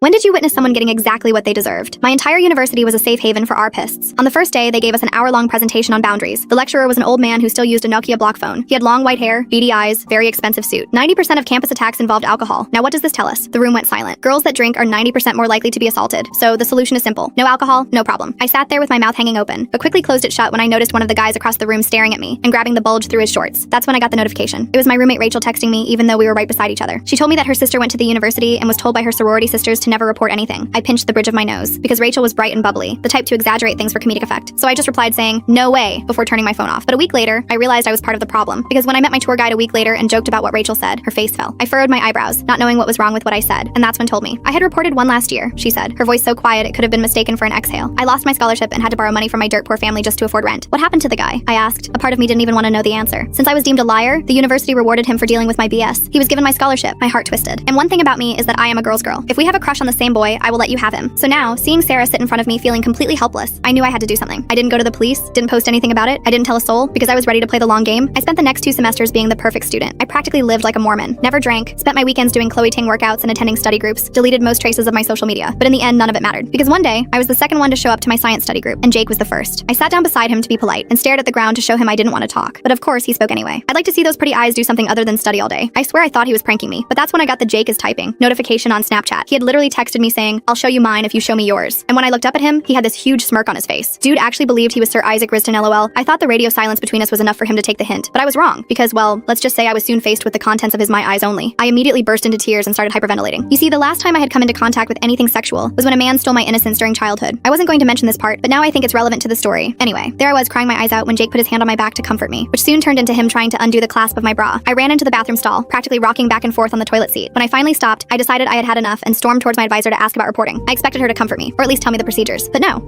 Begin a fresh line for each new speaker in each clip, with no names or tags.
When did you witness someone getting exactly what they deserved? My entire university was a safe haven for ARPists. On the first day, they gave us an hour-long presentation on boundaries. The lecturer was an old man who still used a Nokia block phone. He had long white hair, beady eyes, very expensive suit. 90% of campus attacks involved alcohol. Now what does this tell us? The room went silent. Girls that drink are 90% more likely to be assaulted. So the solution is simple. No alcohol, no problem. I sat there with my mouth hanging open, but quickly closed it shut when I noticed one of the guys across the room staring at me and grabbing the bulge through his shorts. That's when I got the notification. It was my roommate Rachel texting me even though we were right beside each other. She told me that her sister went to the university and was told by her sorority sisters to never report anything. I pinched the bridge of my nose because Rachel was bright and bubbly, the type to exaggerate things for comedic effect. So I just replied saying, "No way," before turning my phone off. But a week later, I realized I was part of the problem because when I met my tour guide a week later and joked about what Rachel said, her face fell. I furrowed my eyebrows, not knowing what was wrong with what I said, and that's when told me. "I had reported one last year," she said, her voice so quiet it could have been mistaken for an exhale. "I lost my scholarship and had to borrow money from my dirt poor family just to afford rent." "What happened to the guy?" I asked. A part of me didn't even want to know the answer. Since I was deemed a liar, the university rewarded him for dealing with my BS. He was given my scholarship. My heart twisted. And one thing about me is that I am a girl's girl. If we have a crush on the same boy, I will let you have him. So now, seeing Sarah sit in front of me feeling completely helpless, I knew I had to do something. I didn't go to the police, didn't post anything about it, I didn't tell a soul, because I was ready to play the long game. I spent the next 2 semesters being the perfect student. I practically lived like a Mormon, never drank, spent my weekends doing Chloe Ting workouts and attending study groups, deleted most traces of my social media. But in the end, none of it mattered. Because one day, I was the second one to show up to my science study group, and Jake was the first. I sat down beside him to be polite, and stared at the ground to show him I didn't want to talk. But of course, he spoke anyway. "I'd like to see those pretty eyes do something other than study all day." I swear I thought he was pranking me, but that's when I got the "Jake is typing" notification on Snapchat. He had literally texted me saying, "I'll show you mine if you show me yours." And when I looked up at him, he had this huge smirk on his face. Dude actually believed he was Sir Isaac Riston LOL. I thought the radio silence between us was enough for him to take the hint, but I was wrong, because, well, let's just say I was soon faced with the contents of his "My Eyes Only." I immediately burst into tears and started hyperventilating. You see, the last time I had come into contact with anything sexual was when a man stole my innocence during childhood. I wasn't going to mention this part, but now I think it's relevant to the story. Anyway, there I was crying my eyes out when Jake put his hand on my back to comfort me, which soon turned into him trying to undo the clasp of my bra. I ran into the bathroom stall, practically rocking back and forth on the toilet seat. When I finally stopped, I decided I had had enough and stormed towards my advisor to ask about reporting. I expected her to comfort me, or at least tell me the procedures. But no.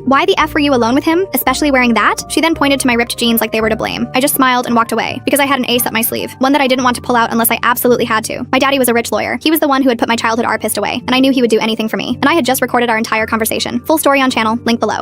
Why the F were you alone with him? Especially wearing that? She then pointed to my ripped jeans like they were to blame. I just smiled and walked away, because I had an ace up my sleeve, one that I didn't want to pull out unless I absolutely had to. My daddy was a rich lawyer. He was the one who had put my childhood ARPist away, and I knew he would do anything for me. And I had just recorded our entire conversation. Full story on channel, link below.